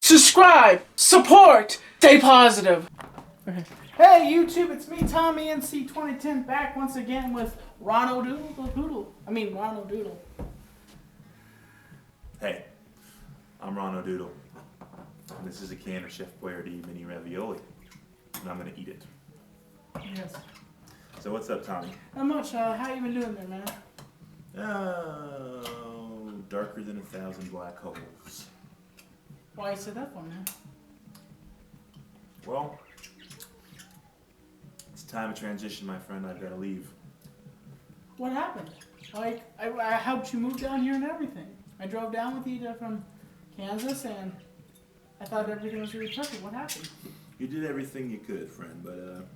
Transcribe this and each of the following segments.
subscribe, support, stay positive. Okay. Hey YouTube, it's me, Tommy NC 2010, back once again with Ronald Doodle. Ronald Doodle. Hey, I'm Ronald Doodle, and this is a can of Chef Boyardee mini ravioli, and I'm gonna eat it. Yes. So what's up, Tommy? Not much. How you been doing there, man? Oh, darker than 1,000 black holes. Why you say that for, man? Well, it's time to transition, my friend. I've got to leave. What happened? Like, I helped you move down here and everything. I drove down with you from Kansas, and I thought everything was really perfect. What happened? You did everything you could, friend, but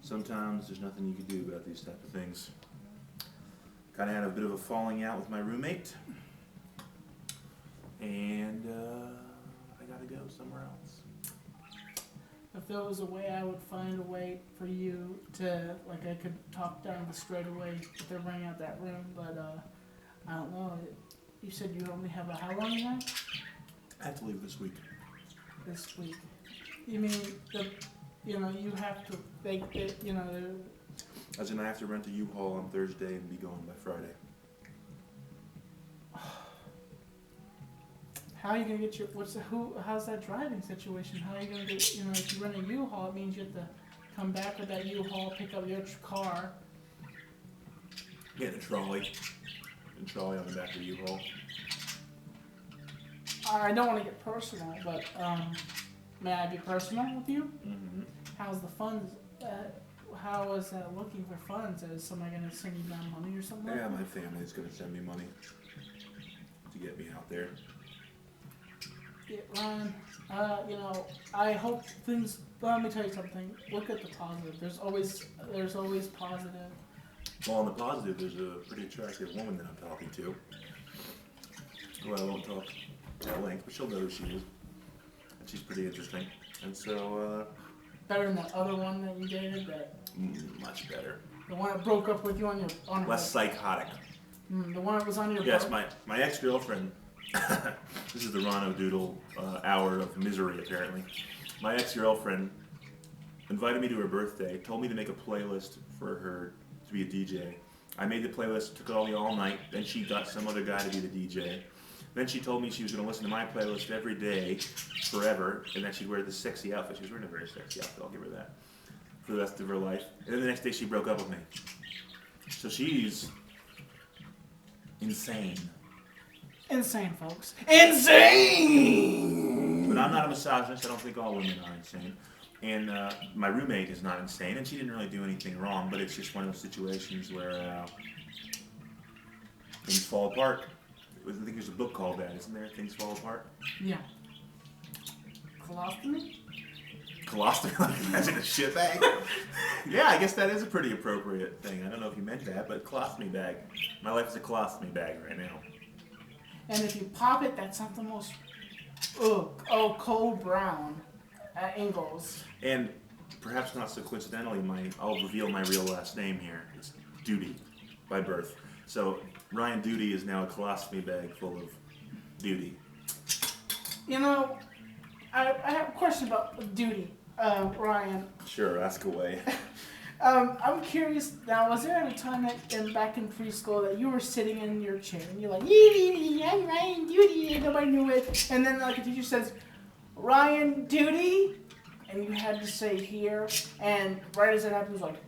sometimes there's nothing you can do about these type of things. Kind of had a bit of a falling out with my roommate, and I gotta go somewhere else. If there was a way, I would find a way for you to, like, I could talk down the straightaway if they're running out that room, but I don't know. You said you only have how long you have? I have to leave this week. This week. You mean you have to As in, I have to rent a U-Haul on Thursday and be gone by Friday. How are you gonna get how's that driving situation? How are you gonna get, if you rent a U-Haul, it means you have to come back with that U-Haul, pick up your car. Get a trolley. And trolley on the back of the U-Haul. I don't want to get personal, but may I be personal with you? Mm-hmm. How's the funds? How is that looking for funds? Is somebody going to send you down money or something? Yeah, my family's going to send me money to get me out there. Yeah, Ryan, I hope things. Let me tell you something. Look at the positive. There's always positive. Well, on the positive, there's a pretty attractive woman that I'm talking to. Well, I won't talk at length, but she'll know who she is. And she's pretty interesting. And so, better than that other one that you dated, much better. The one that broke up with you on less psychotic. The one that was on your Yes, my ex-girlfriend. This is the Ronald Doodle hour of misery, apparently. My ex-girlfriend invited me to her birthday, told me to make a playlist for her to be a DJ. I made the playlist, took it all night, then she got some other guy to be the DJ. Then she told me she was going to listen to my playlist every day, forever, and that she'd wear this sexy outfit. She was wearing a very sexy outfit, I'll give her that, for the rest of her life. And then the next day she broke up with me. So she's insane. Insane, folks. Insane! But I'm not a misogynist. I don't think all women are insane. And my roommate is not insane, and she didn't really do anything wrong, but it's just one of those situations where things fall apart. I think there's a book called that, isn't there? Things Fall Apart? Yeah. Colostomy? Colostomy, like imagine a shit bag? Yeah, I guess that is a pretty appropriate thing. I don't know if you meant that, but colostomy bag. My life is a colostomy bag right now. And if you pop it, that's not the most cold brown Ingalls. And perhaps not so coincidentally, I'll reveal my real last name here. It's Duty by birth. So Ryan Duty is now a colostomy bag full of duty. I have a question about duty, Ryan. Sure, ask away. I'm curious now, was there a time back in preschool that you were sitting in your chair and you're like, I'm Ryan Duty, and nobody knew it, and then like a teacher says, Ryan Duty, and you had to say here, and right as it happened, it was like,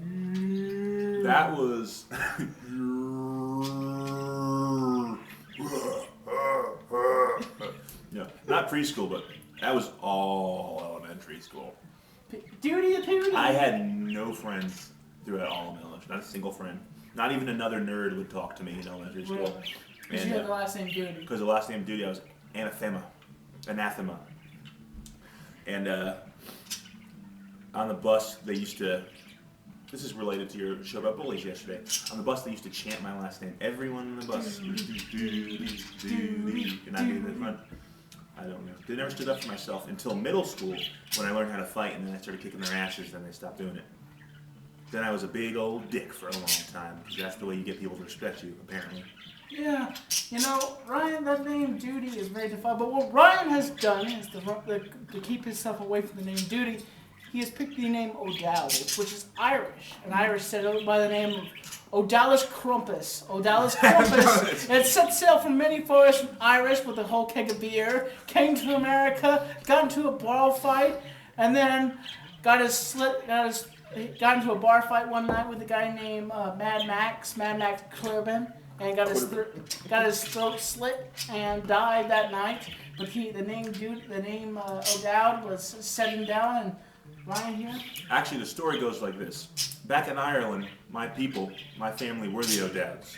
That was... No, not preschool, but that was all elementary school. Duty. I had no friends throughout all of elementary, not a single friend. Not even another nerd would talk to me in elementary school. Really? Because you had the last name Duty. Because the last name Duty, I was anathema. And on the bus, they used to, this is related to your show about bullies yesterday. On the bus, they used to chant my last name. Everyone on the bus. Duty. And I'd be in the front. I don't know. They never stood up for myself until middle school when I learned how to fight, and then I started kicking their asses, then they stopped doing it. Then I was a big old dick for a long time, because that's the way you get people to respect you, apparently. Yeah, you know, Ryan, that name Duty is very defined. But what Ryan has done is to keep himself away from the name Duty, he has picked the name O'Dowd, which is Irish. An Irish settled by the name of O'Dallas Crumpus. O'Dallas Crumpus had set sail from many forests from Irish with a whole keg of beer, came to America, got into a bar fight, and then got into a bar fight one night with a guy named Mad Max Clearman, and got his throat slit and died that night. But the name O'Dowd was set him down, and Ryan here. Actually, the story goes like this. Back in Ireland, my people, my family were the O'Dowds.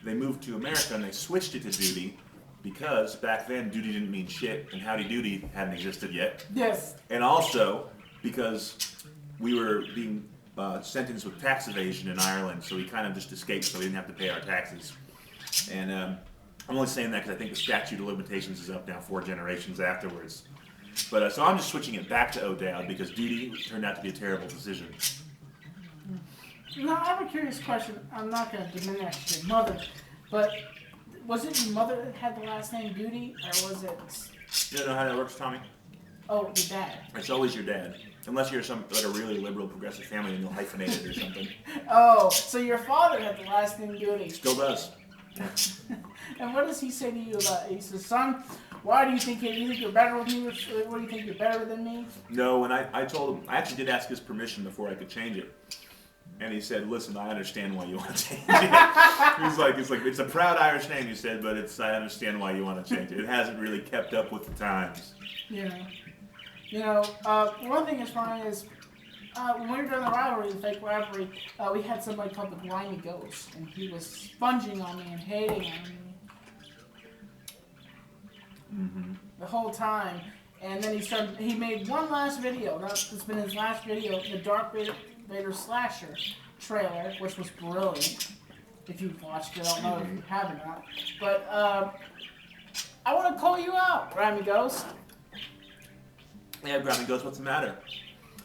They moved to America and they switched it to Duty because back then Duty didn't mean shit and Howdy Doody hadn't existed yet. Yes. And also because we were being sentenced with tax evasion in Ireland, so we kind of just escaped so we didn't have to pay our taxes. And I'm only saying that because I think the statute of limitations is up now 4 generations afterwards. But so I'm just switching it back to O'Dowd because Duty turned out to be a terrible decision. Now, I have a curious question. I'm not going to diminish your mother, but was it your mother that had the last name Duty, or was it... You don't know how that works, Tommy? Oh, your dad. It's always your dad. Unless you're like a really liberal, progressive family and you'll hyphenate it or something. Oh, so your father had the last name Duty. Still does. And what does he say to you about it? He says, son, why do you think you're better with me? What do you think you're better than me? No, and I told him, I actually did ask his permission before I could change it. And he said, listen, I understand why you want to change it. He's like, it's a proud Irish name, he said, but I understand why you want to change it. It hasn't really kept up with the times. Yeah. You know, one thing that's funny is, when we were doing the rivalry, the fake rivalry, we had somebody called the Grimy Ghost, and he was sponging on me and hating on me the whole time. And then he made one last video. It's been his last video, the Darth Vader Slasher trailer, which was brilliant. If you've watched it, I don't know if you have or not. But I want to call you out, Grimy Ghost. Yeah, Grimy Ghost, what's the matter?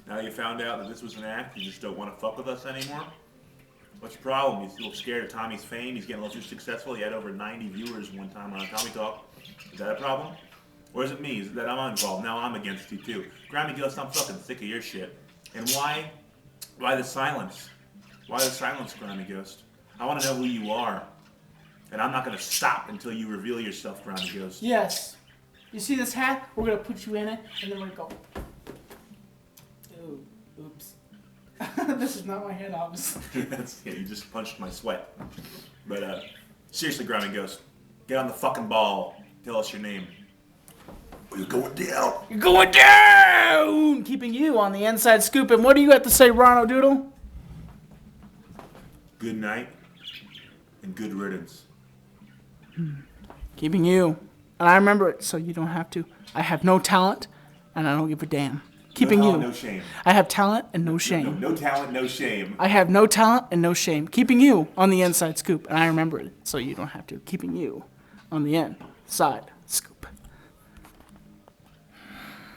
Now you found out that this was an act, you just don't want to fuck with us anymore? What's your problem? He's a little scared of Tommy's fame, he's getting a little too successful, he had over 90 viewers one time on Tommy Talk. Is that a problem? Or is it me? Is it that I'm involved? Now I'm against you too. Grimy Ghost, I'm fucking sick of your shit. And why the silence? Why the silence, Grimy Ghost? I want to know who you are. And I'm not going to stop until you reveal yourself, Grimy Ghost. Yes. You see this hat? We're going to put you in it, and then we're going to go... Oops. This is not my head, obviously. Yeah, you just punched my sweat. But seriously, Grimy Ghost, get on the fucking ball. Tell us your name. You're going down. You're going down! Keeping you on the inside scoop. And what do you have to say, Ron O'Doodle? Good night and good riddance. Keeping you. And I remember it, so you don't have to. I have no talent, and I don't give a damn. Keeping no you. No shame. I have talent and no shame. No talent, no shame. I have no talent and no shame. Keeping you on the inside scoop, and I remember it, so you don't have to. Keeping you on the inside scoop.